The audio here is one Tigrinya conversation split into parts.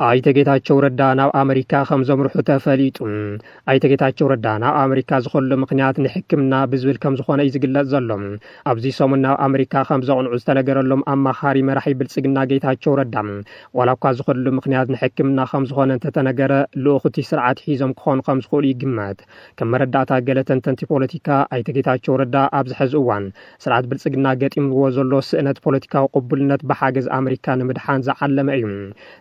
ኣይተ ጌታቸው ረዳ ናብ ኣሜሪካ ከም ዘምርሑ ተፈሊጡ። ኣይተ ጌታቸው ረዳ ናብ ኣሜሪካ ዝኸሉ ምክንያት ንሕክምና ብዝብል ከም ዝኾነ እዩ ዝግለጽ ዘሎ። ኣብዚ ሰሙን ናብ ኣሜሪካ ከም ዘቕንዑ ዝተነገረሎም ኣማኻሪ መራሒ ብልጽግና ጌታቸው ረዳ ዋላ እኳ ዝኸሉ ምክንያት ንሕክምና ከም ዝኾነ እንተተነገረ ልኡኽቲ ስርዓት ሒዞም ክኾኑ ከም ዝኽእሉ ይግመት። ከም መረዳእታ ገለ ተንተንቲ ፖለቲካ ኣይተ ጌታቸው ረዳ ኣብዚ ሕዚ እዋን ስርዓት ብልጽግና ገጢምዎ ዘሎ ስእነት ፖለቲካዊ ቅቡልነት ብሓገዝ ኣሜሪካ ንምድሓን ዝዓለመ እዩ።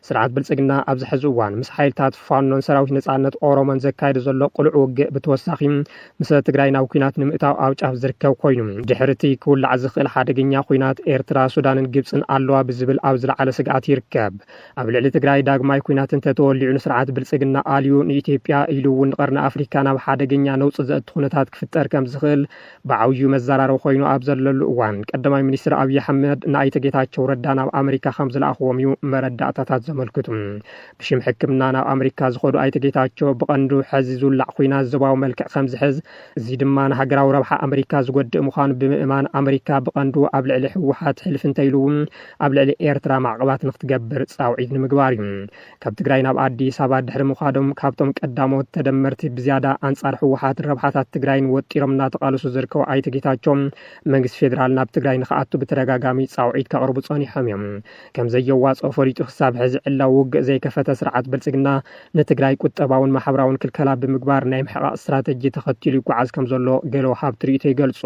ስርዓት ብልጽግና ኣብዚ ሕዚ እዋን ምስ ሓይልታት ፋኖን ሰራዊት ነጻነት ኦሮሞን ዘካይድ ዘሎ ቁልዕ ውግእ ብተወሳኺ ምስ ትግራይ ናብ ኩናት ንምእታው ኣብ ጫፍ ዝርከብ ኮይኑ ድሕርቲ ክውላዕ ዝኽእል ሓደገኛ ኩናት ኤርትራ ሱዳንን ግብፅን ኣለዋ ብዝብል ኣብ ዝለዓለ ስግኣት ይርከብ። ኣብ ልዕሊ ትግራይ ዳግማይ ኩናት እንተተወሊዑ ንስርዓት ብልጽግና ኣልዩ ንኢትዮጵያ ኢሉ እውን ንቐርኒ ኣፍሪካ ናብ ሓደገኛ ነውፂ ዘእቲ ኩነታት ክፍጠር ከም ዝኽእል ብዓብዩ መዘራረቢ ኮይኑ ኣብ ዘለሉ እዋን ቀዳማይ ሚኒስትር ኣብይ ኣሕመድ ንኣይተ ጌታቸው ረዳ ናብ ኣሜሪካ ከም ዝለኣኽዎም እዩ መረዳእታታት ዘመልክቱ። ብሽም ሕክምና ናብ ኣሜሪካ ዝኸዱ ኣይተ ጌታቸው ብቐንዱ ሕዚ ዝውላዕ ኩናት ዞባዊ መልክዕ ከም ዝሕዝ እዚ ድማ ንሃገራዊ ረብሓ ኣሜሪካ ዝጎድእ ምዃኑ ብምእማን ኣሜሪካ ብቐንዱ ኣብ ልዕሊ ህወሓት ሕልፊ እንተኢሉ እውን ኣብ ልዕሊ ኤርትራ ማዕቀባት ንክትገብር ጻውዒት ንምግባር እዩ። ካብ ትግራይ ናብ ኣዲስ ኣበባ ድሕሪ ምዃዶም ካብቶም ቀዳሞት ተደመርቲ ብዝያዳ ኣንጻር ህወሓት ረብሓታት ትግራይን ወጢሮም እናተቃለሱ ዝርከቡ ኣይተ ጌታቸው መንግስቲ ፌደራል ናብ ትግራይ ንኽኣቱ ብተደጋጋሚ ጻውዒት ከቕርቡ ጸኒሖም እዮም። ከም ዘየዋፅኦ ፈሊጡ ክሳብ ሕዚ ዕላው ውግእ ዘይከፈተ ስርዓት ብልጽግና ንትግራይ ቁጠባውን ማሕበራውን ክልከላ ብምግባር ናይ ምሕቃቅ ስትራቴጂ ተኸቲሉ ይጓዓዝ ከም ዘሎ ገለ ወሃብ ትርኢቶ ይገልጹ።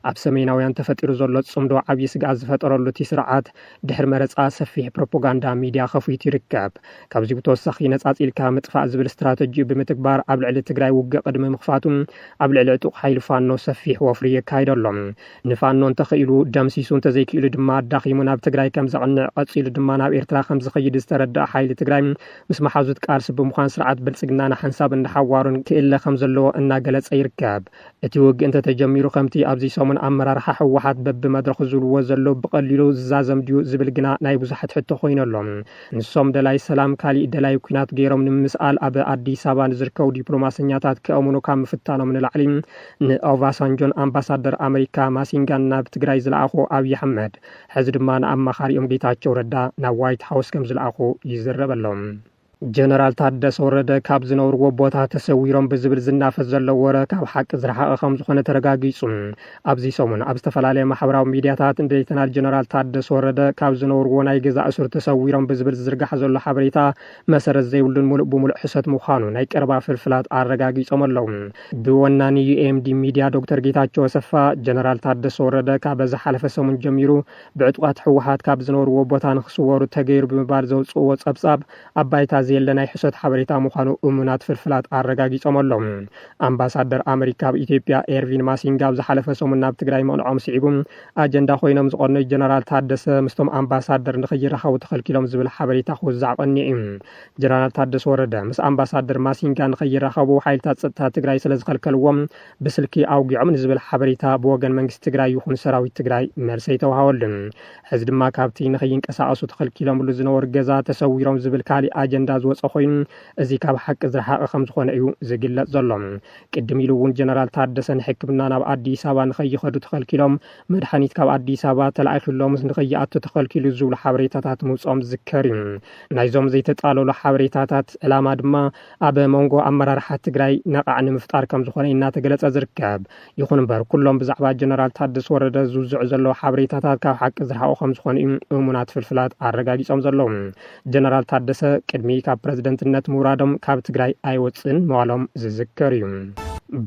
ኣብ ሰሜናውያን ተፈጢሩ ዘሎ ጽምዶ ዓብዪ ስግኣት ዝፈጠረሉ እቲ ስርዓት ድሕሪ መረፃ ሰፊሕ ፕሮፓጋንዳ ሚድያ ከፊቱ ይርከብ። ካብዚ ብተወሳኺ ነፃፂልካ ምጥፋእ ዝብል ስትራቴጂ ብምትግባር ኣብ ልዕሊ ትግራይ ውግእ ቅድሚ ምኽፋቱ ኣብ ልዕሊ ዕጡቕ ሓይሊ ፋኖ ሰፊሕ ወፍሪ የካይደሎም። ንፋኖ እንተኽኢሉ ደምሲሱ እንተዘይክኢሉ ድማ ኣዳኺሙ ናብ ትግራይ ከም ዘቕንዕ ቀፂሉ ድማ ናብ ኤርትራ ከም ዝኸይድ ዝተረድአ ሓይሊ ትግራይ ምስ መሓዙት ቃልሲ ብምዃን ስርዓት ብልጽግና ንሓንሳብ እንዳሓዋሩን ክእለ ከም ዘለዎ እናገለጸ ይርከብ። እቲ ውግእ እንተተጀሚሩ ከምቲ ኣብዚ ሰሙን ኣመራርሓ ህወሓት በብመድረኹ ዝብልዎ ዘሎ ብቐሊሉ ዝዛዘም ድዩ ዝብል ግና ናይ ብዙሓት ሕቶ ኮይነሎም። ንሶም ደላይ ሰላም ካሊእ ደላይ ኩናት ገይሮም ንምስኣል ኣብ ኣዲስ ኣበባ ንዝርከቡ ዲፕሎማሰኛታት ክእምኑ ካብ ምፍታኖም ንላዕሊ ንኦባሳንጆን ኣምባሳደር ኣሜሪካ ማሲንጋን ናብ ትግራይ ዝለኣኹ ኣብይ ኣሕመድ ሕዚ ድማ ንኣማኻሪኦም ጌታቸው ረዳ ናብ ዋይት ሃውስ ከም ዝለኣኹ ይዝረበሎም። ጀነራል ታደሰ ወረደ ካብ ዝነብርዎ ቦታ ተሰዊሮም ብዝብል ዝናፈስ ዘሎ ወረ ካብ ሓቂ ዝረሓቐ ከም ዝኾነ ተረጋጊጹ። ኣብዚ ሰሙን ኣብ ዝተፈላለየ ማሕበራዊ ሚድያታት ሌተናል ጀነራል ታደሰ ወረደ ካብ ዝነብርዎ ናይ ገዛ እሱር ተሰዊሮም ብዝብል ዝዝርጋሕ ዘሎ ሓበሬታ መሰረት ዘይብሉን ሙሉእ ብሙሉእ ሕሰት ምዃኑ ናይ ቀረባ ፍልፍላት ኣረጋጊጾም ኣለዉ። ብወናኒ ዩኤምዲ ሚድያ ዶክተር ጌታቸው ኣሰፋ ጀነራል ታደሰ ወረደ ካብ ዝሓለፈ ሰሙን ጀሚሩ ብዕጡቃት ህወሓት ካብ ዝነብርዎ ቦታ ንክስወሩ ተገይሩ ብምባል ዘውፅዎ ጸብጻብ ኣባይታ ዘለ ናይ ሕሰት ሓበሬታ ምዃኑ እሙናት ፍልፍላት ኣረጋጊጾም ኣለዉ። ኣምባሳደር ኣሜሪካ ኣብ ኢትዮጵያ ኤርቪን ማሲንጋ ኣብ ዝሓለፈ ሰሙን ናብ ትግራይ መቕንዖም ስዒቡ ኣጀንዳ ኮይኖም ዝቐነዩ ጀነራል ታደሰ ምስቶም ኣምባሳደር ንኸይራኸቡ ተኸልኪሎም ዝብል ሓበሬታ ክውዛዕ ቀኒዑ እዩ። ጀነራል ታደሰ ወረደ ምስ ኣምባሳደር ማሲንጋ ንኸይራኸቡ ሓይልታት ፀጥታ ትግራይ ስለ ዝኸልከልዎም ብስልኪ ኣውጊዖም ንዝብል ሓበሬታ ብወገን መንግስቲ ትግራይ ይኹን ሰራዊት ትግራይ መልሲ ይተዋሃበሉን። ሕዚ ድማ ካብቲ ንኸይንቀሳቐሱ ተኸልኪሎምሉ ዝነበሩ ገዛ ተሰዊሮም ዝብል ካሊእ ኣጀንዳ ዝወፀ ኮይኑ እዚ ካብ ሓቂ ዝረሓቐ ከም ዝኾነ እዩ ዝግለጽ ዘሎ። ቅድም ኢሉ እውን ጀነራል ታደሰ ንሕክምና ናብ ኣዲስ ኣበባ ንኸይኸዱ ተኸልኪሎም መድሓኒት ካብ ኣዲስ ኣበባ ተላኢኹሎም ንኸይኣቱ ተኸልኪሉ ዝብሉ ሓበሬታታት ምውፅኦም ዝዝከር እዩ። ናይዞም ዘይተጣለሉ ሓበሬታታት ዕላማ ድማ ኣብ መንጎ ኣመራርሓ ትግራይ ነቓዕ ንምፍጣር ከም ዝኾነ እናተገለጸ ዝርከብ። ይኹን እምበር ኩሎም ብዛዕባ ጀነራል ታደሰ ወረደ ዝውዝዑ ዘለዉ ሓበሬታታት ካብ ሓቂ ዝረሓቑ ከም ዝኾነ እዩ እሙናት ፍልፍላት ኣረጋጊጾም ዘለዉ። ጀነራል ታደሰ ቅድሚ ካብ ፕረዚደንትነት ምውራዶም ካብ ትግራይ ኣይወፅን ምባሎም ዝዝከር እዩ።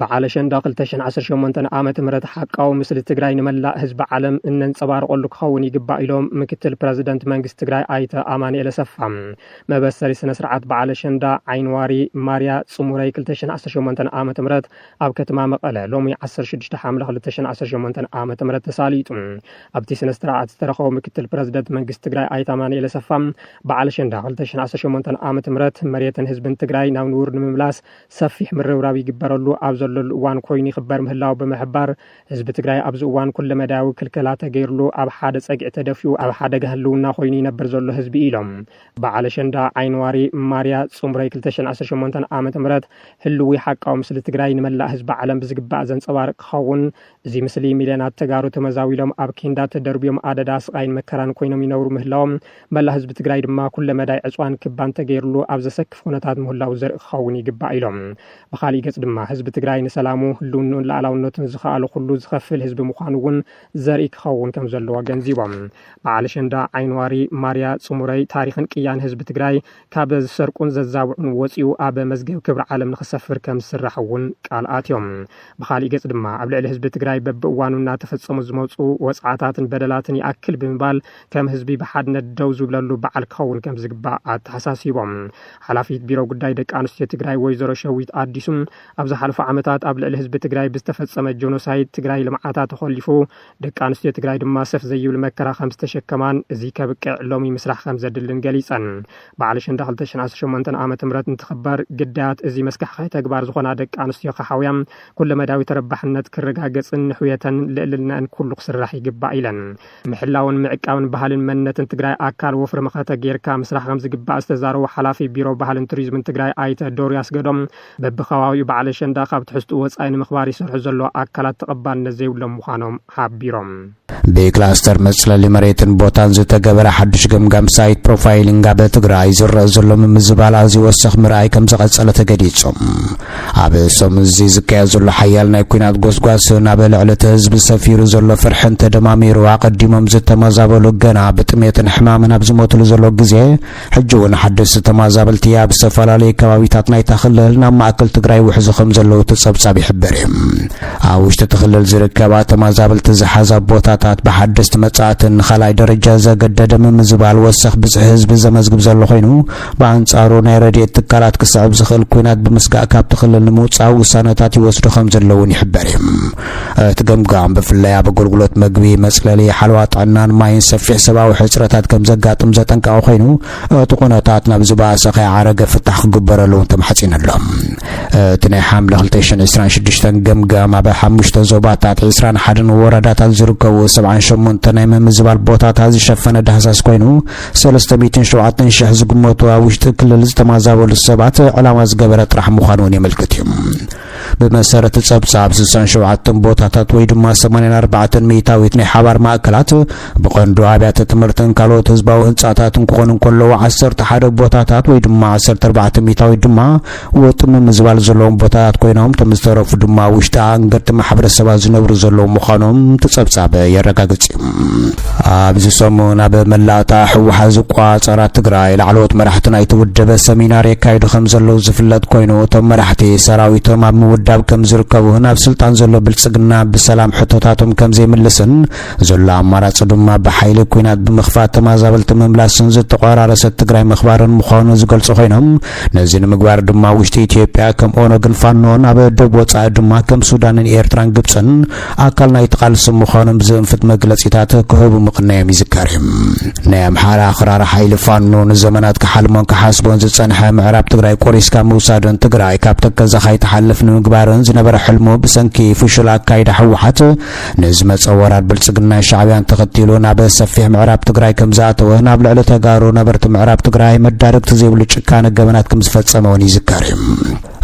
በዓል ኣሸንዳ 2018 ዓመተ ምህረት ሓቃዊ ምስሊ ትግራይ ንመላእ ህዝቢ ዓለም እነንጸባርቐሉ ክኸውን ይግባእ ኢሎም ምክትል ፕረዚደንት መንግስቲ ትግራይ ኣይተ ኣማኑኤል ኣሰፋ መበሰሪ ስነ ስርዓት በዓል ኣሸንዳ ዓይንዋሪ ማርያ ጽሙረይ 2018 ዓመተ ምህረት ኣብ ከተማ መቐለ ሎሚ 16 ሓምለ 2018 ዓመተ ምህረት ተሳሊጡ። ኣብቲ ስነ ስርዓት ዝተረኸቡ ምክትል ፕረዚደንት መንግስቲ ትግራይ ኣይተ ኣማኑኤል ኣሰፋ በዓል ኣሸንዳ 2018 ዓመተ ምህረት መሬትን ህዝብን ትግራይ ናብ ንቡር ንምምላስ ሰፊሕ ምርብራብ ይግበረሉ ኣብ ዘለሉ እዋን ኮይኑ ይኽበር ምህላው ብምሕባር ህዝቢ ትግራይ ኣብዚ እዋን ኩለ መዳዊ ክልከላ ተገይርሉ ኣብ ሓደ ጸግዒ ተደፊኡ ኣብ ሓደጋ ህልውና ኮይኑ ይነብር ዘሎ ህዝቢ ኢሎም በዓል ኣሸንዳ ዓይንዋሪ ማርያ ጽምረይ 2018 ዓመተ ምህረት ህልው ሓቃዊ ምስሊ ትግራይ ንመላእ ህዝቢ ዓለም ብዝግባእ ዘንጸባርቕ ክኸውን እዚ ምስሊ ሚልዮናት ተጋሩ ተመዛዊሎም ኣብ ኬንዳ ተደርብዮም ኣደዳ ስቃይን መከራን ኮይኖም ይነብሩ ምህላዎም መላእ ህዝቢ ትግራይ ድማ ኩለ መዳይ ዕጽዋን ክባን ተገይርሉ ኣብ ዘሰክፍ ኩነታት ምህላው ዘርኢ ክኸውን ይግባእ ኢሎም ብኻሊእ ገጽ ድማ ህዝቢ ትግራይ ንሰላሙ ህልውናን ላዕላውነቱን ዝኸኣለ ኩሉ ዝኸፍል ህዝቢ ምዃኑ እውን ዘርኢ ክኸውን ከም ዘለዎ ገንዚቦም በዓል ኣሸንዳ ዓይንዋሪ ማርያ ጽሙረይ ታሪኽን ቅያን ህዝቢ ትግራይ ካብ ዝሰርቁን ዘዛውዑን ወፂኡ ኣብ መዝገብ ክብሪ ዓለም ንኽሰፍር ከም ዝስራሕ እውን ቃል ኣትዮም ብኻሊእ ገጽ ድማ ኣብ ልዕሊ ህዝቢ ትግራይ በብእዋኑ እናተፈጸሙ ዝመፁ ወፅዓታትን በደላትን ይኣክል ብምባል ከም ህዝቢ ብሓድነት ደው ዝብለሉ በዓል ክኸውን ከም ዝግባእ ኣተሓሳሲቦም ሓላፊት ቢሮ ጉዳይ ደቂ ኣንስትዮ ትግራይ ወይዘሮ ሸዊት ኣዲሱም ኣብ ዝሓለፉ ዓመታት ኣብ ልዕሊ ህዝቢ ትግራይ ብዝተፈጸመ ጆኖሳይድ ትግራይ ልምዓታት ተኸሊፉ ደቂ ኣንስትዮ ትግራይ ድማ ሰፍ ዘይብል መከራ ከም ዝተሸከማን እዚ ከብቅዕ ሎሚ ምስራሕ ከም ዘድልን ገሊጸን በዓል ኣሸንዳ 2018 ዓመተ ምህረት እንትኽበር ግዳያት እዚ መስካሕካይ ተግባር ዝኾና ደቂ ኣንስትዮ ካሓውያን ኩለ መዳዊ ተረባሕነት ክረጋገጽን ሕውየተን ልዕልናን ኩሉ ክስራሕ ይግባእ ኢለን ምሕላውን ምዕቃብን ባህልን መንነትን ትግራይ ኣካል ወፍሪ መኸተ ጌርካ ምስራሕ ከም ዝግባእ ዝተዛረቡ ሓላፊ ቢሮ ባህልን ቱሪዝምን ትግራይ ኣይተ ዶርያስ ገዶም በብኸባቢኡ በዓል ኣሸንዳ ካብ ትሕዝቱ ወጻኢ ንምኽባር ይሰርሑ ዘሎ ኣካላት ተቐባልነት ዘይብሎም ምዃኖም ሓቢሮም በክላስተር መጽለሊ መሬትን ቦታን ዝተገበረ ሓድሽ ገምጋም ሳይት ፕሮፋይሊንግ ኣብ ትግራይ ዝረአ ዘሎ ምዝባል ኣዝዩ ወሰኽ ምርኣይ ከም ዝቐጸለ ተገዲጾም ኣብ ሶም እዚ ዝካየድ ዘሎ ሓያል ናይ ኩናት ጎስጓስ ናብ ልዕሊ ህዝቢ ሰፊሩ ዘሎ ፍርሕን ተደማሚሩ ኣቐዲሞም ዝተመዛበሉ ገና ብጥሜትን ሕማምን ኣብ ዝሞትሉ ዘሎ ግዜ ሕጂ እውን ሓደስቲ ተመዛበልቲ ኣብ ዝተፈላለዩ ከባቢታት ናይታ ክልል ናብ ማእከል ትግራይ ውሕዙ ከም ዘለዉ ተጸብጻብ ይሕበር እዩ ኣብ ውሽጢ ትኽልል ዝርከባ ተመዛበልቲ ዝሓዛ ቦታታት በሓደስቲ መጻእትን ንኻልኣይ ደረጃ ዘገደደ ምዝባል ወሰኽ ብዝሒ ህዝቢ ዘመዝግብ ዘሎ ኮይኑ ብኣንጻሩ ናይ ረድኤት ትካላት ክስዕብ ዝኽእል ኩናት ብምስጋእ ካብቲ ክልል ንምውፃእ ውሳነታት ይወስዱ ከም ዘለውን ይሕበር እዩ እቲ ገምጋም ብፍላይ ኣብ ኣገልግሎት ምግቢ መጽለሊ ሓለዋ ጥዕናን ማይን ሰፊሕ ሰብኣዊ ሕፅረታት ከም ዘጋጥም ዘጠንቀቐ ኮይኑ እቲ ኩነታት ናብ ዝባሰ ከይዓረገ ፍታሕ ክግበረሉ ተማሕፂነሎም እቲ ናይ ሓምለ 2026 ገምጋም ኣብ 5 ዞባታት 21 ወረዳታት ዝርከቡ 78 ናይ ምዝባል ቦታታት ዝሸፈነ ዳህሳስ ኮይኑ 307,000 ዝግመቱ ኣብ ውሽጢ ክልል ዝተመዛበሉ ሰባት ዕላማ ዝገበረ ጥራሕ ምዃኑን የመልክት እዩ ብመሰረት ጸብጻብ 67 ቦታታት ወይ ድማ 84 ሚታዊት ናይ ሓባር ማእከላት ብቐንዱ ኣብያተ ትምህርትን ካልኦት ህዝባዊ ህንጻታትን ክኾኑ ከለዉ 11 ቦታታት ወይ ድማ 14 ሚታዊት ድማ ወጥ ምዝባል ዘለዎም ቦታታት ኮይኖም ተምዝተረፉ ድማ ውሽጢ አንገርቲ ማሕበረሰባት ዝነብሩ ዘለዉ ምዃኖም ተጸብጻበ የረጋግጽ ኣብዚ ሰሙን ኣብ መላእታ ሕወሓት ዝቋጸራ ትግራይ ላዕለዎት መራሕቲ ናይቲ ውድበ ሰሚናር የካይዱ ከም ዘለዉ ዝፍለጥ ኮይኑ እቶም መራሕቲ ሰራዊቶም ኣብ ምውዳብ ከም ዝርከቡ ናብ ስልጣን ዘሎ ብልጽግና ብሰላም ሕቶታቶም ከም ዘይምልስን ዘሎ ኣማራጺ ድማ ብሓይሊ ኩናት ብምኽፋት ተመዛበልቲ ምምላስን ዝተቆራረሰት ትግራይ ምኽባርን ምዃኑ ዝገልጹ ኮይኖም ነዚ ንምግባር ድማ ውሽጢ ኢትዮጵያ ከም ኦነግን ፋኖን ኣብ ደቡብ ወጻኢ ድማ ከም ሱዳንን ኤርትራን ግብፅን ኣካል ናይቲ ቃልሲ ምዃኖም ብዘንፍት መግለጺታት ክህቡ ምቕናዮም ይዝከር እዩ ናይ ኣምሓራ ኣኽራሪ ሓይሊ ፋኖ ንዘመናት ክሓልሞን ክሓስቦን ዝጸንሐ ምዕራብ ትግራይ ቆሪስካ ምውሳድን ትግራይ ካብ ተከዛ ከይተሓልፍ ንምግባርን ዝነበረ ሕልሙ ብሰንኪ ፍሹል ኣካይዳ ሕወሓት ንዝመፀ ወራር ብልጽግና ሻዕብያን ተኸቲሉ ናብ ሰፊሕ ምዕራብ ትግራይ ከም ዝኣተወ ናብ ልዕሊ ተጋሩ ነበርቲ ምዕራብ ትግራይ መዳርግቲ ዘይብሉ ጭካነ ገበናት ከም ዝፈጸመውን ይዝከር እዩ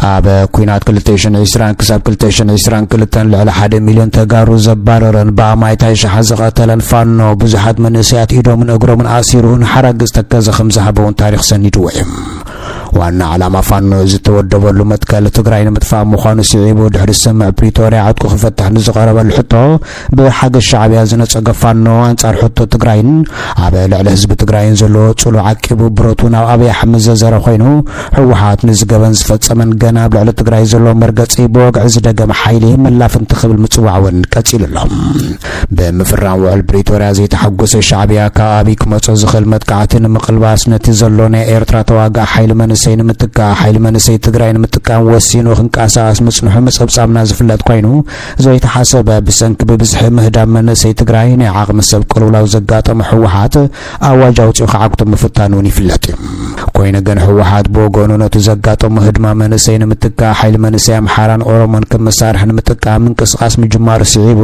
ኣብ ኩናት 2020 ክሳብ 2022 ልዕሊ 1 ሚልዮን ተጋሩ ዘባረረን ብኣማይታይ ሸሓ ዝቐተለን ፋኖ ብዙሓት መንእሰያት ኢዶምን እግሮምን ኣሲሩን ሓራግዝ ተከዘ ከም ዝሃበውን ታሪክ ሰኒድዎ እዩ ዋና ዓላማ ፋኖ ዝተወደበሉ መትከል ትግራይ ንምጥፋእ ምዃኑ ስዒቡ ድሕሪ ስምዕ ፕሪቶርያ ዓጥቁ ክፈትሕ ንዝቐረበሉ ሕቶ ብሓገዝ ሻዕብያ ዝነፀገ ፋኖ ኣንጻር ሕቶ ትግራይን ኣብ ልዕሊ ህዝቢ ትግራይን ዘሎ ጽሉዕ ዓቂቡ ብረቱ ናብ ኣብይ ኣሕመድ ዘዘረ ኮይኑ ሕወሓት ንዝገበን ዝፈጸመን ገና ኣብ ልዕሊ ትግራይ ዘሎ መርገፂ ብወግዒ ዝደገመ ሓይሊ መላፍንቲ ክብል ምጽዋዕውን ቀፂሉሎም ብምፍራም ውዕል ፕሪቶርያ ዘይተሓጎሰ ሻዕብያ ካብ ኣብይ ክመፅእ ዝኽእል መጥቃዕቲ ንምቕልባስ ነቲ ዘሎ ናይ ኤርትራ ተዋጋእ ሓይሊ መንእሰያት መንሰይን ምትካ ኃይል መንሰይ ትግራይን ምትካን ወሲኑ ክንቃሳስ ምጽንሑ መጸብጻብና ዝፍለጥ ኮይኑ ዘይተሓሰበ ብሰንኪ ብብዝሒ ምህዳም መንሰይ ትግራይ ናይ ዓቕሚ ሰብ ቅልውላው ዘጋጠመ ህወሓት ኣዋጅ ኣውፂኡ ክዓቅቶ ምፍታኑን ይፍለጥ ኮይኑ ግን ህወሓት ብወገኑ ነቲ ዘጋጠመ ህድማ መንሰይን ምትካ ኃይል መንሰይ ኣምሓራን ኦሮሞን ከመሳርሕን ምትካ ምንቅስቃስ ምጅማር ሲዒቡ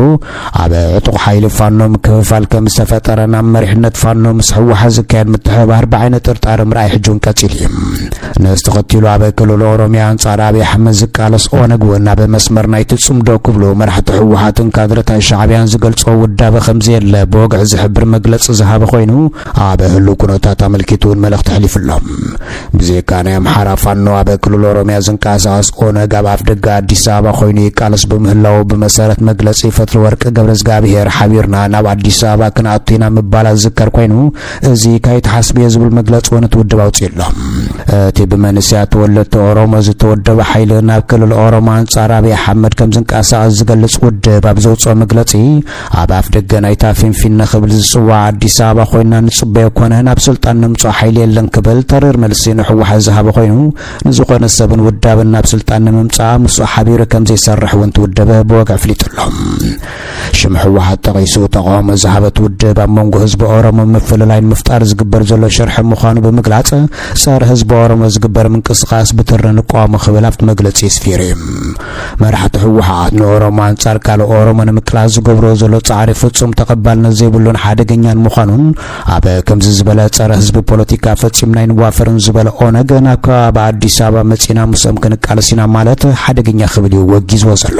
ኣብ ዕጡቕ ኃይል ፋኖ ምክፍፋል ከም ዝተፈጠረና መሪሕነት ፋኖ ምስ ህወሓት ዝካየድ ምትሕብባር ብዓይነት ጥርጣረ ምርኣይ ሕጁን ቀፂል እዩ ነስተኸቲሉ ኣብ ክልል ኦሮሚያ አንጻር ኣብይ ኣሕመድ ዝቃለስ ኦነግ እውን ኣብ መስመር ናይቲ ጽምዶ ክብሉ መራሕቲ ህወሓትን ካድረታት ሻዕብያን ዝገልጾ ውዳበ ከምዘየለ ብወግዕ ዝሕብር መግለፂ ዝሃበ ኮይኑ ኣብ ህሉ ኩነታት ኣመልኪቱን መልእኽቲ ሕሊፉሎም ብዘይካ ናይ ኣምሓራ ፋኖ ኣብ ክልል ኦሮሚያ ዝንቀሳቐስ ኦነግ ኣብ ኣፍደገ ኣዲስ ኣበባ ኮይኑ ይቃለስ ብምህላው ብመሰረት መግለፂ ፈትሊ ወርቂ ገብረዝጋብሔር ሓቢርና ናብ ኣዲስ ኣበባ ክንኣቱና ምባል ዝከር ኮይኑ እዚ ካይተሓስበ ዝብል መግለፂ እውን ትውድብ ኣውፅኢሎም እቲ ብመንስያት ወለድቲ ኦሮሞ ዝተወደበ ኃይል ናብ ክልል ኦሮሞ አንጻር ኣብይ ኣሕመድ ከም ዝንቀሳቐስ ዝገልጽ ውድብ ኣብ ዘውፅኦ መግለፂ ኣብ ኣፍደገ ናይታ ፊንፊነ ክብል ዝጽዋዕ ኣዲስ ኣበባ ኮይና ንጽበዮ ኮነ ናብ ስልጣን ንምጽኦ ኃይል የለን ክብል ተሪር መልሲ ንሕወሓት ዝሃበ ኮይኑ ንዝኾነ ሰብን ውዳብን ናብ ስልጣን ንምምጻእ ምስኡ ሓቢሩ ከም ዘይሰርሕ እውን ትውደበ ብወግዕ ፍሊጡሎም ሽም ሕወሓት ጠቒሱ ተቃውሞ ዝሃበት ውድብ ኣብ መንጎ ህዝቢ ኦሮሞ ምፍልላይን ምፍጣር ዝግበር ዘሎ ሸርሒ ምዃኑ ብምግላጽ ጸረ ህዝቢ ኦሮሞ ዝግበር ምንቅስቃስ ብትርን ቋሞ ክብል ኣብቲ መግለፂ ይስፊር መራሕቲ ህወሓት ንኦሮሞ አንጻር ካልእ ኦሮሞ ንምቅላስ ዝገብሮ ዘሎ ጻዕሪ ፍጹም ተቐባልነት ዘይብሉን ሓደገኛን ምዃኑን ኣብ ከምዚ ዝበለ ጸረ ህዝቢ ፖለቲካ ፈጺምና ይንዋፈርን ዝበለ ኦነግ ናብ ከባቢ ኣዲስ ኣበባ መጺና ምስኦም ክንቃለሲና ማለት ሓደገኛ ክብል እዩ ወጊዝዎ ዘሎ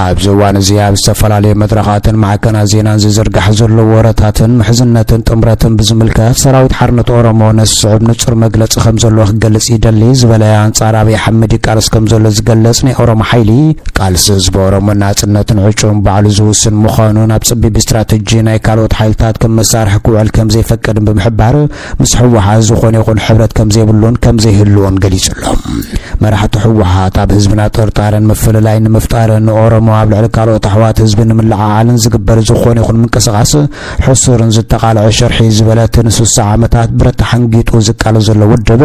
ኣብ ዝዋን እዚ ኣብ ዝተፈላለዩ መድረኻትን ማዕከናት ዜናን ዝዝርጋሕ ዘሎ ወረታትን ምሕዝነትን ጥምረትን ብዝምልከት ሰራዊት ሓርነት ኦሮሞ ነስዕብ ንጹር መግለፂ ከም ዘሎ ክገልጽ ይደሊ ዝበለ አንጻር ኣብይ ኣሕመድ ይቃለስ ከም ዘሎ ዝገልጽ ናይ ኦሮሞ ኃይሊ ቃልሲ ህዝቢ ኦሮሞ ናጽነትን ዕጩን ባዕሉ ዝውስን ምዃኑን ኣብ ጽቢብ ስትራቴጂ ናይ ካልኦት ኃይልታት ከም መሳርሒ ክውዕል ከም ዘይፈቀድን ብምሕባር ምስ ህወሓት ዝኾነ ይኹን ሕብረት ከም ዘይብሉን ከም ዘይህልዎን ገሊጹሎም መራሕቲ ህወሓት ኣብ ህዝብና ጥርጣረን ምፍልላይን ንምፍጣርን ንኦሮሞ ኣብ ልዕሊ ካልኦት ኣሕዋት ህዝቢ ንምልዓዓልን ዝግበር ዝኾነ ይኹን ምንቅስቃስ ሕሱርን ዝተቃልዐ ሸርሒ ዝበለት ን60 ዓመታት ብረት ሓንጊጡ ዝቃለ ዘሎ ውድብ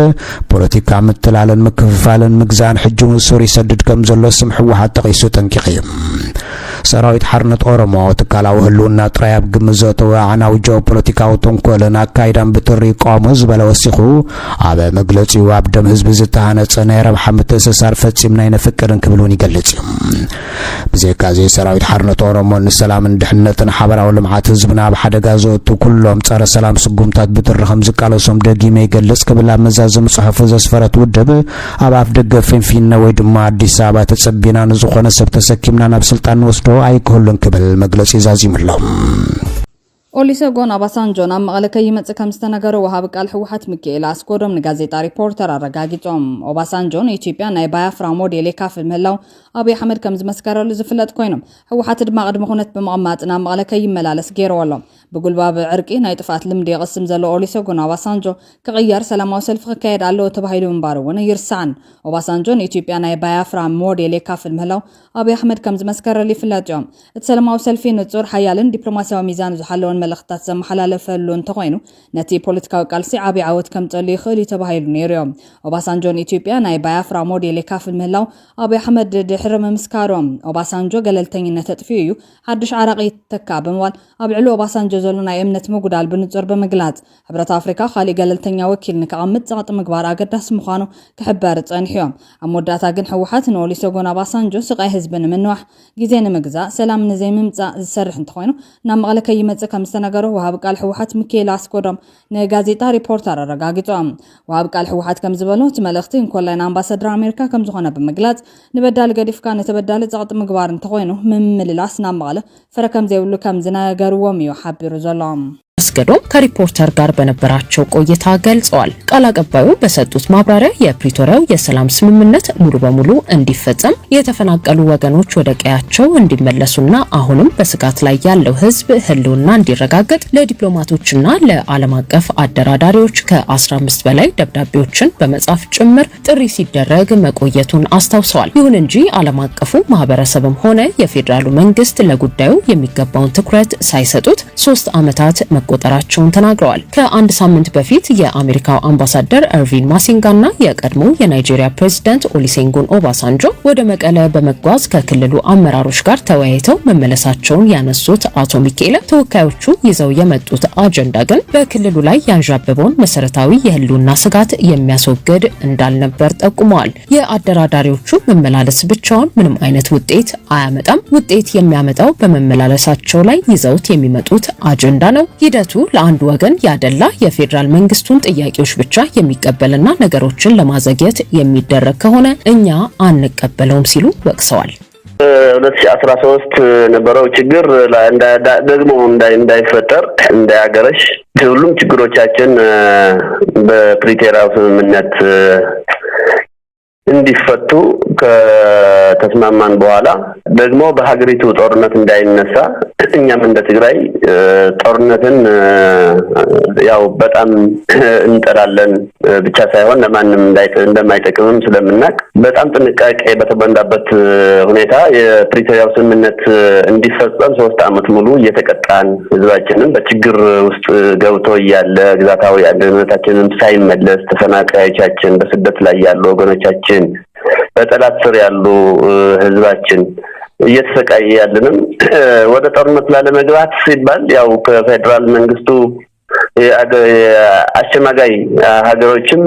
ፖለቲካ ምትላልን ምክፍፋልን ምግዛን ሕጁን ሱር ይሰድድ ከም ዘሎ ስም ህወሓት ጠቒሱ ጠንቂቑ ሰራዊት ሓርነት ኦሮሞ ትካላዊ ህልውና ጥራይ ኣብ ግምት ዘእተወ ዓናዊ ጂኦፖለቲካዊ ተንኮልን ኣካይዳን ብትሪ ይቃወሙ ዝበለ ወሲኹ ኣብ መግለፂኡ ኣብ ደም ህዝቢ ዝተሃነፀ ናይ ረብሓ ምትእስሳር ፈጺምና ይንፍቅርን ክብሉን ይገልጽ ብዘይካዚ ሰራዊት ሓርነት ኦሮሞ ንሰላምን ድሕነትን ሓበራዊ ልምዓት ህዝብና ኣብ ሓደጋ ዘእቱ ኩሎም ጸረ ሰላም ስጉምታት ብትሪ ከም ዝቃለሶም ደጊመ ይገልጽ ክብል ኣብ መዛዘም ጽሑፉ ዘስፈረት ውድብ ኣብ ኣፍደገ ፊንፊነ ወይ ድማ ኣዲስ ኣበባ ተጸቢና ንዝኾነ ሰብ ተሰኪምና ናብ ስልጣን ወስዶ ኣይክህሉን ክብል መግለፂ ዛዚምሎም ኦሊሰጎን ኦባሳንጆ ናብ መቐለ ከይመጽእ ከም ዝተነገረ ወሃብ ቃል ህወሓት ሚካኤል አስኮዶም ንጋዜጣ ሪፖርተር አረጋጊጾም ኦባሳንጆ ኢትዮጵያ ናይ ባያፍራ ሞዴል የካፍል ምህላው ኣብይ ኣሕመድ ከም ዝመስከረሉ ዝፍለጥ ኮይኖም ህወሓት ድማ ቅድመ ኩነት ብምቕማጥ ናብ መቐለ ከይመላለስ ገይረወሎም ብጉልባብ ዕርቂ ናይ ጥፋት ልምዲ ይቕስም ዘሎ ኦሊሰጎን ኦባሳንጆ ክቕያር ሰላማዊ ሰልፊ ክካየድ ኣለዎ ተባሂሉ እምበር እውን ይርስዓን ኦባሳንጆ ኢትዮጵያ ናይ ባያፍራ ሞዴል የካፍል ምህላው ኣብይ ኣሕመድ ከም ዝመስከረሉ ይፍለጥ እዮም እቲ ሰላማዊ ሰልፊ ንጹር ሓያልን ዲፕሎማሲያዊ ሚዛን ዝሓለወን መልእኽታት ዘመሓላለፈሉ እንተኮይኑ ነቲ ፖለቲካዊ ቃልሲ ዓብይ ዓወት ከምጽሊ ይኽእል ተባሂሉ ነይሮም ኦባሳንጆ ኢትዮጵያ ናይ ባያፍራ ሞዴል የካፍል ምህላው ኣብይ ኣሕመድ ድሕሪ ምምስካሮም ኦባሳንጆ ገለልተኝነት ተጥፊኡ እዩ ሓድሽ ዓራቂ ተካ ብምባል ኣብ ልዕሊ ኦባሳንጆ ዘሎ ናይ እምነት ምጉዳል ብንጹር ብምግላጽ ሕብረት ኣፍሪካ ካልእ ገለልተኛ ወኪል ንከቐምጥ ጸቕጢ ምግባር ኣገዳሲ ምዃኑ ክሕበር ጸኒሖም ኣብ መወዳእታ ግን ህወሓት ንኦሊሰጎን ኦባሳንጆ ስቃይ ህዝቢ ንምንዋሕ ግዜ ንምግዛእ ሰላም ንዘይምምጻእ ዝሰርሕ እንተኮይኑ ናብ መቐለ ከይመጽእ ከም ዝተነገረ ወሃብ ቃል ህወሓት ሚካኤል አስኮዶም ንጋዜጣ ሪፖርተር አረጋግጦም ወሃብ ቃል ህወሓት ከም ዝበሎ እቲ መልእኽቲ እንኮላይና አምባሳደር አሜሪካ ከም ዝኾነ ብምግላጽ ንበዳል ገዲፍካ ነተበዳለ ጸቕጢ ምግባር እንተኮይኑ ምምልላስ ናብ መቐለ ፍረ ከም ዘይብሉ ከም ዝነገርዎም እዩ ሓቢሩ ዘሎም አስገዶም ከሪፖርተር ጋር በነበራቸው ቆይታ ገልጸዋል። ቃል አቀባዩ በሰጡት ማብራሪያ የፕሪቶሪያው የሰላም ስምምነት ሙሉ በሙሉ እንዲፈጸም የተፈናቀሉ ወገኖች ወደ ቀያቸው እንዲመለሱና አሁንም በስጋት ላይ ያለው ህዝብ ህልውና እንዲረጋገጥ ለዲፕሎማቶችና ለዓለም አቀፍ አደራዳሪዎች ከ15 በላይ ደብዳቤዎችን በመጻፍ ጭምር ጥሪ ሲደረግ መቆየቱን አስታውሰዋል። ይሁን እንጂ ዓለም አቀፉ ማህበረሰብም ሆነ የፌደራሉ መንግስት ለጉዳዩ የሚገባውን ትኩረት ሳይሰጡት 3 ዓመታት መቆጠራቸውን ተናግረዋል። ከአንድ ሳምንት በፊት የአሜሪካው አምባሳደር ኤርቪን ማሲንጋና የቀድሞ የናይጄሪያ ፕሬዝዳንት ኦሉሴጉን ኦባሳንጆ ወደ መቀለ በመጓዝ ከክልሉ አመራሮች ጋር ተወያይተው መመለሳቸውን ያነሱት አቶ ሚካኤል ተወካዮቹ ይዘው የመጡት አጀንዳ ግን በክልሉ ላይ ያንዣበበውን መሰረታዊ የህልውና ስጋት የሚያስወግድ እንዳልነበር ጠቁመዋል። የአደራዳሪዎቹ መመላለስ ብቻውን ምንም አይነት ውጤት አያመጣም። ውጤት የሚያመጣው በመመላለሳቸው ላይ ይዘውት የሚመጡት አጀንዳ ነው። ሂደቱ ለአንድ ወገን ያደላ የፌዴራል መንግስቱን ጥያቄዎች ብቻ የሚቀበልና ነገሮችን ለማዘግየት የሚደረግ ከሆነ እኛ አንቀበለውም ሲሉ ወቅሰዋል። 2013 ነበረው ችግር ደግሞ እንዳይፈጠር እንዳያገረሽ ሁሉም ችግሮቻችን በፕሪቶሪያው ስምምነት እንዲፈቱ ከተስማማን በኋላ ደግሞ በሀገሪቱ ጦርነት እንዳይነሳ እኛም እንደ ትግራይ ጦርነትን ያው በጣም እንጠላለን ብቻ ሳይሆን ለማንም እንደማይጠቅምም ስለምናቅ በጣም ጥንቃቄ በተበንዳበት ሁኔታ የፕሪቶሪያው ስምምነት እንዲፈጸም 3 አመት ሙሉ እየተቀጣን ህዝባችንን በችግር ውስጥ ገብቶ ያለ ግዛታዊ አንድነታችንን ሳይመለስ ተፈናቃዮቻችን በስደት ላይ ያሉ ወገኖቻችን በጠላት ስር ያሉ ህዝባችን እየተሰቃየ ያለንም ወደ ጦርነት ላለመግባት ሲባል ያው ከፌደራል መንግስቱ አሸማጋይ ሀገሮችም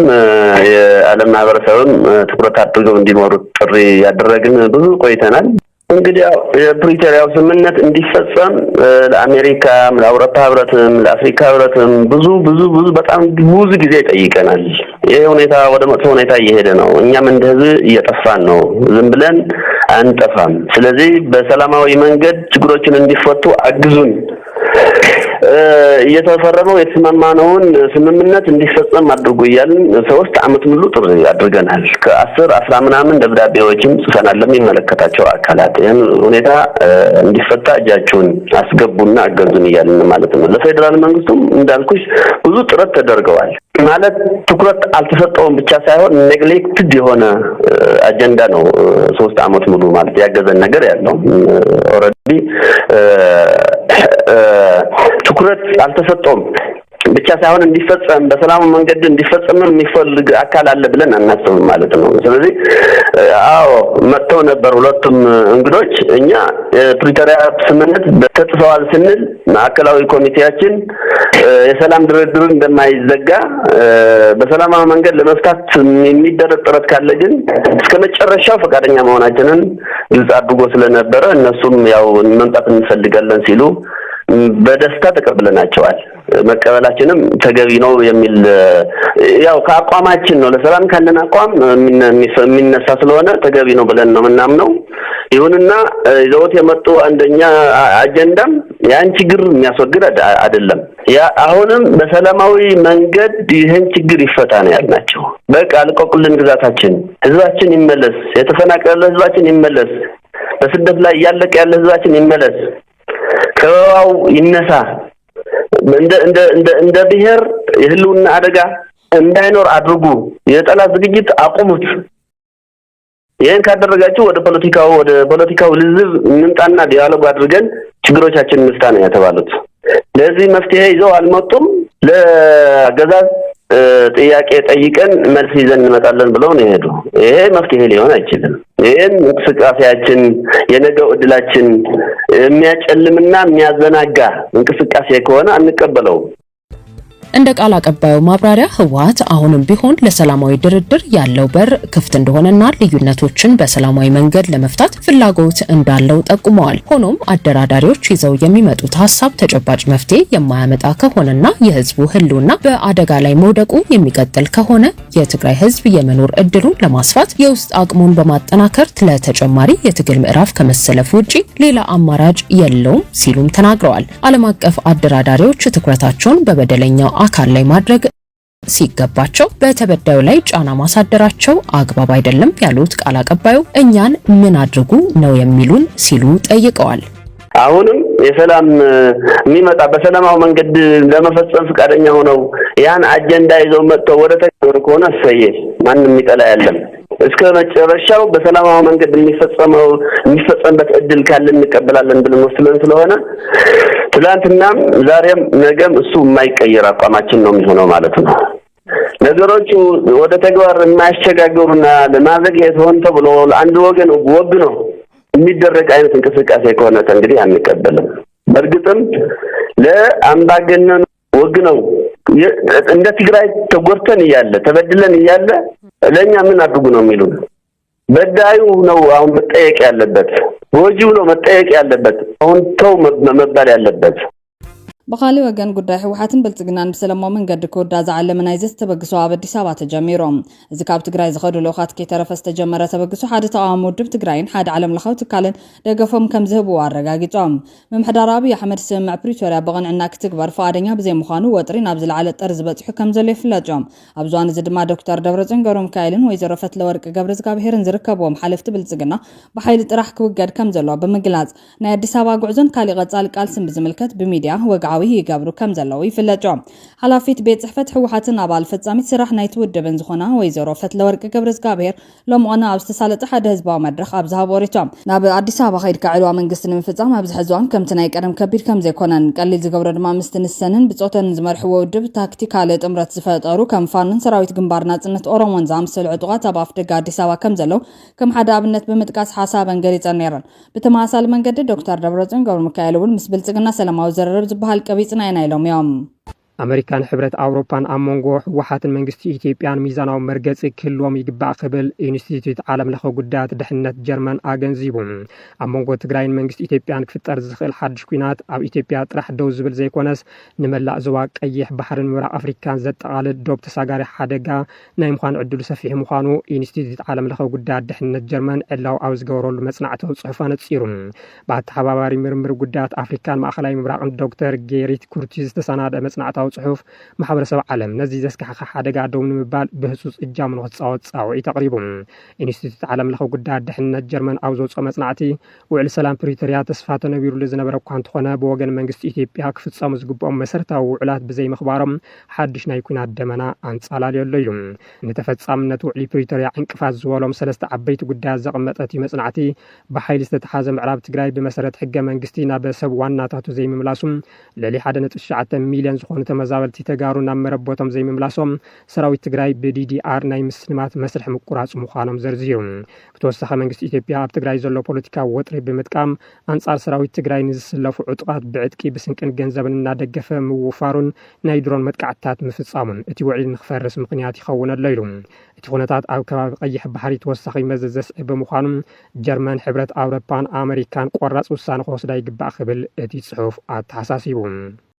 የዓለም ማህበረሰብም ትኩረት አድርገው እንዲመሩ ጥሪ ያደረግን ብዙ ቆይተናል። እንግዲህ የፕሪቶሪያው ስምምነት እንዲፈጸም ለአሜሪካ፣ ለአውሮፓ ህብረትም፣ ለአፍሪካ ህብረትም ብዙ በጣም ብዙ ጊዜ ጠይቀናል። ይሄ ሁኔታ ወደ መጥፎ ሁኔታ እየሄደ ነው። እኛም እንደ ህዝብ እየጠፋን ነው። ዝም ብለን አንጠፋም። ስለዚህ በሰላማዊ መንገድ ችግሮችን እንዲፈቱ አግዙን። እየተፈረመው የተስማማነውን ስምምነት እንዲፈጸም አድርጉ እያልን 3 አመት ሙሉ ጥሪ አድርገናል። ከ10 ምናምን ደብዳቤዎችን ጽፈናል ለሚመለከታቸው አካላት። ይህን ሁኔታ እንዲፈታ እጃችሁን አስገቡና አገዙን እያልን ማለት ነው። ለፌደራል መንግስቱም እንዳልኩሽ ብዙ ጥረት ተደርገዋል። ማለት ትኩረት አልተሰጠውም ብቻ ሳይሆን ኔግሌክትድ የሆነ አጀንዳ ነው። 3 አመት ሙሉ ማለት ያገዘን ነገር ያለው ኦሬዲ ትኩረት አልተሰጠውም ብቻ ሳይሆን እንዲፈጸም በሰላም መንገድ እንዲፈጸም የሚፈልግ አካል አለ ብለን አናስብም ማለት ነው። ስለዚህ መጥተው ነበር ሁለቱም እንግዶች። እኛ የፕሪቶሪያ ስምምነት ተጥሰዋል ስንል ማዕከላዊ ኮሚቴያችን የሰላም ድርድር እንደማይዘጋ በሰላማዊ መንገድ ለመፍታት የሚደረግ ጥረት ካለ ግን እስከመጨረሻው ፈቃደኛ መሆናችንን ግልጽ አድርጎ ስለነበረ እነሱም ያው መምጣት እንፈልጋለን ሲሉ በደስታ ተቀብለናቸዋል። መቀበላችንም ተገቢ ነው የሚል ያው ከአቋማችን ነው። ለሰላም ካለን አቋም የሚነሳ ስለሆነ ተገቢ ነው ብለን ነው ምናምነው። ይሁንና ይዘውት የመጡ አንደኛ አጀንዳም ያን ችግር የሚያስወግድ አይደለም። ያ አሁንም በሰላማዊ መንገድ ይህን ችግር ይፈታ ነው ያልናቸው። በቃ አልቆቁልን ግዛታችን፣ ህዝባችን ይመለስ፣ የተፈናቀለ ህዝባችን ይመለስ፣ በስደት ላይ ያለቀ ያለ ህዝባችን ይመለስ፣ ከዋው ይነሳ፣ እንደ ብሔር የህልውና አደጋ እንዳይኖር አድርጉ፣ የጠላት ዝግጅት አቁሙት። ይሄን ካደረጋችሁ ወደ ፖለቲካው ልዝብ እንምጣና ዲያሎግ አድርገን ችግሮቻችንን እንፍታ ነው የተባሉት። ለዚህ መፍትሄ ይዘው አልመጡም። ለገዛዝ ጥያቄ ጠይቀን መልስ ይዘን እንመጣለን ብለው ነው የሄዱ። ይሄ መፍትሄ ሊሆን አይችልም። ይሄን እንቅስቃሴያችን የነገው እድላችን የሚያጨልምና የሚያዘናጋ እንቅስቃሴ ከሆነ አንቀበለው። እንደ ቃል አቀባዩ ማብራሪያ ህወሓት አሁንም ቢሆን ለሰላማዊ ድርድር ያለው በር ክፍት እንደሆነና ልዩነቶችን በሰላማዊ መንገድ ለመፍታት ፍላጎት እንዳለው ጠቁመዋል። ሆኖም አደራዳሪዎች ይዘው የሚመጡት ሐሳብ ተጨባጭ መፍትሄ የማያመጣ ከሆነና የህዝቡ ህልውና በአደጋ ላይ መውደቁ የሚቀጥል ከሆነ የትግራይ ህዝብ የመኖር እድሉን ለማስፋት የውስጥ አቅሙን በማጠናከር ለተጨማሪ የትግል ምዕራፍ ከመሰለፍ ውጪ ሌላ አማራጭ የለውም ሲሉም ተናግረዋል። ዓለም አቀፍ አደራዳሪዎች ትኩረታቸውን በበደለኛው አካል ላይ ማድረግ ሲገባቸው በተበዳዩ ላይ ጫና ማሳደራቸው አግባብ አይደለም ያሉት ቃል አቀባዩ እኛን ምን አድርጉ ነው የሚሉን ሲሉ ጠይቀዋል። አሁንም የሰላም የሚመጣ በሰላማዊ መንገድ ለመፈጸም ፈቃደኛ ሆነው ያን አጀንዳ ይዘው መጥተው ወደ ተግባር ከሆነ ሰየ ማንንም ይጠላ ያለም እስከ መጨረሻው በሰላማዊ መንገድ የሚፈጸምበት እድል ካለ እንቀበላለን ብለን ወስነን ስለሆነ ትላንትናም ዛሬም ነገም እሱ የማይቀየር አቋማችን ነው የሚሆነው ማለት ነው። ነገሮቹ ወደ ተግባር የማያሸጋግሩና ለማዘግየት ሆን ተብሎ ለአንድ ወገን ወግኖ የሚደረግ አይነት እንቅስቃሴ ከሆነ እንግዲህ አንቀበልም። በእርግጥም ለአምባገነን ወግነው እንደ ትግራይ ተጎርተን እያለ ተበድለን እያለ ለኛ ምን አድርጉ ነው የሚሉን? በዳዩ ነው አሁን መጠየቅ ያለበት፣ ወጂው ነው መጠየቅ ያለበት፣ አሁን ተው መባል ያለበት። بخالي وجن قدای حوحاتن بلتقنان بسلام منقد كودا زعل من عايزة تبقسوا عبد سبعة تجميرهم إذا كاب تجري زخدوا لوخات كي ترفس تجمرة تبقسوا حد تعامل دب تجرين حد علم لخوت كالن دقفهم كم ذهبوا ورجع جتام من حد عربي أحمد سمع بريتوريا بغن عنك تكبر فادنيا بزي مخانو وترين أبزل على الأرز بتحكم زلي في اللجام أبزوان زد مع دكتور دبرزن قرم كايلن وإذا رفت لورك جبرز جاب هيرن زركبهم حلفت بلتقنا بحيل راح كوجد كم زلوا بمجلات نادي سبعة قعزن كالي غزال كالسم بزملكت بميديا وقع يقابلوا كم زلوا في اللجام حلافيت بيت صحفت حوحاتنا عبال فتزامي سراح نايتود بنزخنا ويزرو فت لورك جبرز قابير لم أنا أستسالت أحد هزبا مدرخ أبزها بوريتام ناب عدي سابا خير كعلوا من قسن من فتزام أبز حزوان كم تنايك أرم كبير كم زي كونان قال لي زقبر ما مستن السنن بتصوتن زمر حوودب تاكتيكالة أمرت زفات أرو كم فانن سراويت جنبارنا تنت أورم ونزام سلعتوغات أبافت عدي سابا كم زلوا كم حدا بنت بمتقاس حسابا قريت النيران بتماثل من قد دكتور دبرزن قبل مكايلو مسبلتقنا سلام وزرر بزبها الكبيتنا ينايلهم يوم أمريكان حبرت أوروبان أمونغو وحات المنجستي إثيوبيان ميزانو مرجز كلهم يجبع قبل إنستيتوت عالم لخو قدات دحنة جرمان أجنزيبهم أمونغو تجرين منجست إثيوبيان كفتر زخل حد شكينات أو إثيوبيا راح دوز بل زي كونس نملا زواج أيح بحر المراء أفريكان زت على الدوب تساجر حدقة نايم خان عدل سفيه مخانو إنستيتوت عالم لخو قدات دحنة جرمان إلا أوز جورو المصنعته صحفان تصيرون بعد حباباري مرمر قدات أفريكان ما خلاي مراء الدكتور جيريت كورتيز تساناد مصنعته صحف محبرسب عالم نزي زسكح حدقة دوم مبال بهسوس إجام وتصاوي تقريبا إنستيتوت عالم لخو قدات دحنة جرمان أوزوز مصنعتي وعلى سلام بريتوريا تصفات نبيرو لزنا بركان تخنا بوغن منجست إثيوبيا كفت صامز قبهم مسرتا وعلات بزي مخبارم حدش نايكون الدمنا أنت على الليلم نتفت صامنة وعلي بريتوريا انقفاز زوالهم سلسة عبيت قدات زقمتاتي مصنعتي بحيل استتحازم عراب تقراي بمسارة حقة منجستينا بسبوان تاتو زي مملاسم للي حدنة الشعة مليون زخونة مزاولتي تجارونا مربوطهم زي مملاسهم سراوي تقراي بدي آر ناي مسلمات مسرح مقراص مخانم زرزيهم بتوسخ منجست إثيوبيا بتقراي زلو بوليتيكا وطري بمتقام أنصار سراوي تقراي نزسلفو عطقات بعدكي بسنكن جنزبنا دقفة موفارون نايدرون متقعتات مفصامون اتي وعيد نخفرس مقنيات يخون الليلون اتي خونتات أو كباب قيح بحري توسخي مززس بمخانم جرمان حبرت أوروبان أمريكان قراص وسان خوص داي قبع خبل اتي صحوف اتحساسيبون